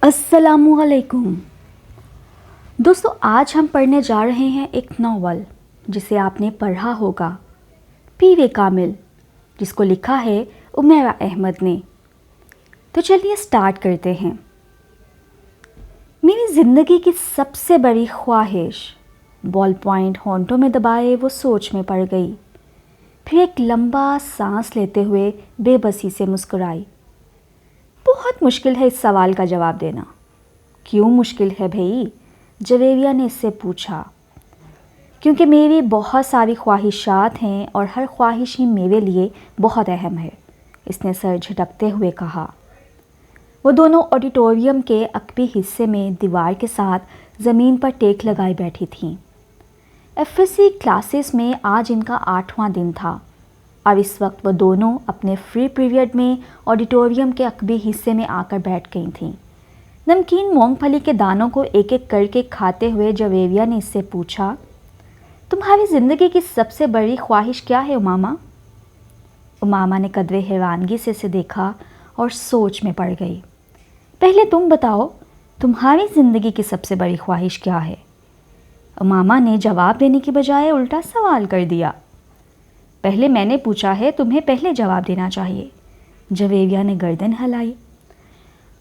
अस्सलामु अलैकुम दोस्तों, आज हम पढ़ने जा रहे हैं एक नावल जिसे आपने पढ़ा होगा, पीरे कामिल, जिसको लिखा है उमैरा अहमद ने। तो चलिए स्टार्ट करते हैं। मेरी ज़िंदगी की सबसे बड़ी ख्वाहिश, बॉल पॉइंट होंठों में दबाए वो सोच में पड़ गई। फिर एक लंबा सांस लेते हुए बेबसी से मुस्कुराई। बहुत मुश्किल है इस सवाल का जवाब देना। क्यों मुश्किल है भई? जवेरिया ने इससे पूछा। क्योंकि मेरी बहुत सारी ख्वाहिशात हैं और हर ख्वाहिश ही मेरे लिए बहुत अहम है, इसने सर झटकते हुए कहा। वो दोनों ऑडिटोरियम के अकबी हिस्से में दीवार के साथ ज़मीन पर टेक लगाए बैठी थीं। एफएससी क्लासेस में आज इनका 8वां दिन था और इस वक्त वो दोनों अपने फ्री पीरियड में ऑडिटोरियम के अकबी हिस्से में आकर बैठ गई थीं। नमकीन मूंगफली के दानों को एक एक करके खाते हुए जवेरिया ने इससे पूछा, तुम्हारी ज़िंदगी की सबसे बड़ी ख्वाहिश क्या है उमामा? उमामा ने कदरे हैरानगी से इसे देखा और सोच में पड़ गई। पहले तुम बताओ, तुम्हारी ज़िंदगी की सबसे बड़ी ख्वाहिश क्या है? उमामा ने जवाब देने की बजाय उल्टा सवाल कर दिया। पहले मैंने पूछा है, तुम्हें पहले जवाब देना चाहिए। जवेरिया ने गर्दन हिलाई।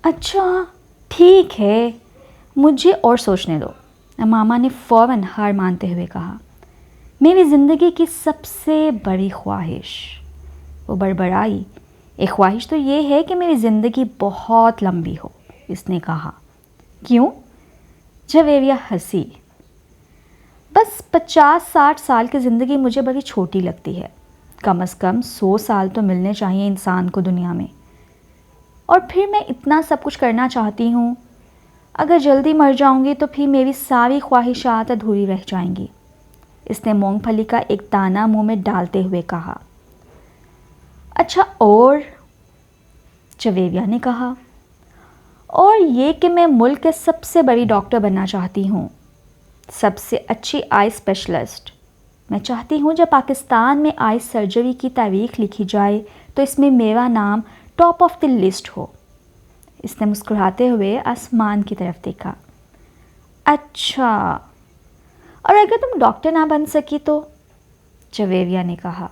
अच्छा ठीक है, मुझे और सोचने दो, मामा ने फ़ौरन हार मानते हुए कहा। मेरी ज़िंदगी की सबसे बड़ी ख्वाहिश, वो बड़बड़ाई। एक ख्वाहिश तो ये है कि मेरी ज़िंदगी बहुत लंबी हो, इसने कहा। क्यों? जवेरिया हंसी। बस 50-60 साल की ज़िंदगी मुझे बड़ी छोटी लगती है। कम से कम 100 साल तो मिलने चाहिए इंसान को दुनिया में। और फिर मैं इतना सब कुछ करना चाहती हूँ। अगर जल्दी मर जाऊँगी तो फिर मेरी सारी ख्वाहिशात अधूरी रह जाएंगी, इसने मूंगफली का एक दाना मुंह में डालते हुए कहा। अच्छा और? जवेरिया ने कहा। और ये कि मैं मुल्क के सबसे बड़ी डॉक्टर बनना चाहती हूँ, सबसे अच्छी आई स्पेशलिस्ट। मैं चाहती हूँ जब पाकिस्तान में आई सर्जरी की तारीख लिखी जाए तो इसमें मेरा नाम टॉप ऑफ द लिस्ट हो, इसने मुस्कुराते हुए आसमान की तरफ देखा। अच्छा, और अगर तुम डॉक्टर ना बन सकी तो? जवेरिया ने कहा।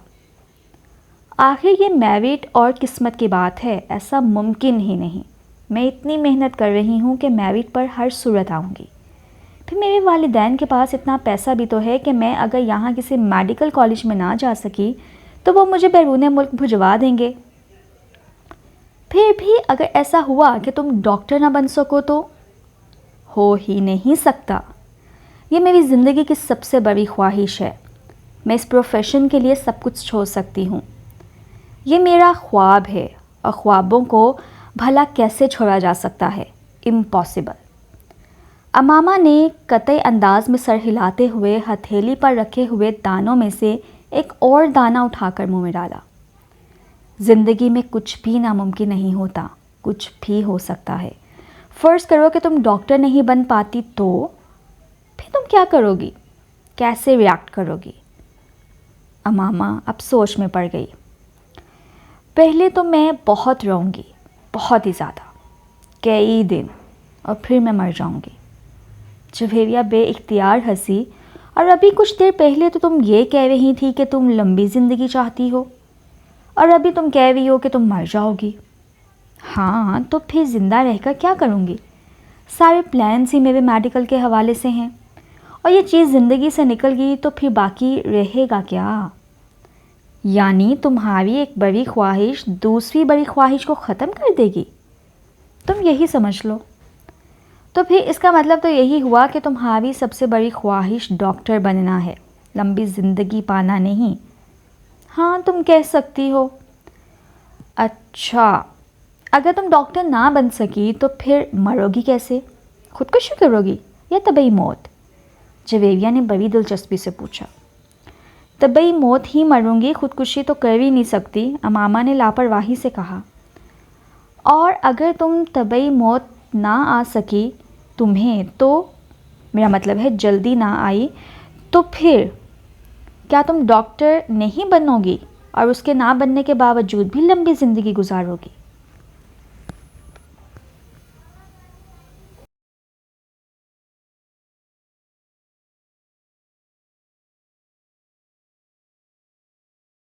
आखिर ये मेरिट और किस्मत की बात है, ऐसा मुमकिन ही नहीं। मैं इतनी मेहनत कर रही हूँ कि मेरिट पर हर सूरत आऊँगी। फिर मेरे वालिदैन के पास इतना पैसा भी तो है कि मैं अगर यहाँ किसी मेडिकल कॉलेज में ना जा सकी तो वो मुझे बैरून मुल्क भिजवा देंगे। फिर भी अगर ऐसा हुआ कि तुम डॉक्टर ना बन सको तो? हो ही नहीं सकता। ये मेरी ज़िंदगी की सबसे बड़ी ख्वाहिश है। मैं इस प्रोफेशन के लिए सब कुछ छोड़ सकती हूँ। ये मेरा ख्वाब है और ख्वाबों को भला कैसे छोड़ा जा सकता है? इम्पॉसिबल। अमामा ने कतई अंदाज में सर हिलाते हुए हथेली पर रखे हुए दानों में से एक और दाना उठाकर मुंह में डाला। ज़िंदगी में कुछ भी नामुमकिन नहीं होता, कुछ भी हो सकता है। फ़र्ज़ करो कि तुम डॉक्टर नहीं बन पाती तो फिर तुम क्या करोगी? कैसे रिएक्ट करोगी? अमामा अब सोच में पड़ गई। पहले तो मैं बहुत रोऊंगी, बहुत ही ज़्यादा, कई दिन, और फिर मैं मर जाऊंगी। जवेरिया बेइख्तियार हंसी। और अभी कुछ देर पहले तो तुम ये कह रही थी कि तुम लंबी ज़िंदगी चाहती हो, और अभी तुम कह रही हो कि तुम मर जाओगी। हाँ, तो फिर ज़िंदा रहकर क्या करूँगी? सारे प्लान्स ही मेरे मेडिकल के हवाले से हैं, और ये चीज़ ज़िंदगी से निकल गई तो फिर बाकी रहेगा क्या? यानी तुम्हारी एक बड़ी ख्वाहिश दूसरी बड़ी ख्वाहिश को ख़त्म कर देगी? तुम यही समझ लो। तो फिर इसका मतलब तो यही हुआ कि तुम्हारी सबसे बड़ी ख्वाहिश डॉक्टर बनना है, लंबी ज़िंदगी पाना नहीं। हाँ, तुम कह सकती हो। अच्छा, अगर तुम डॉक्टर ना बन सकी तो फिर मरोगी कैसे? खुदकुशी करोगी या तबई मौत? जवेरिया ने बड़ी दिलचस्पी से पूछा। तबई मौत ही मरूंगी, खुदकुशी तो कर ही नहीं सकती, अमामा ने लापरवाही से कहा। और अगर तुम तबई मौत ना आ सकी तुम्हें, तो मेरा मतलब है जल्दी ना आई, तो फिर क्या तुम डॉक्टर नहीं बनोगी और उसके ना बनने के बावजूद भी लंबी ज़िंदगी गुजारोगी?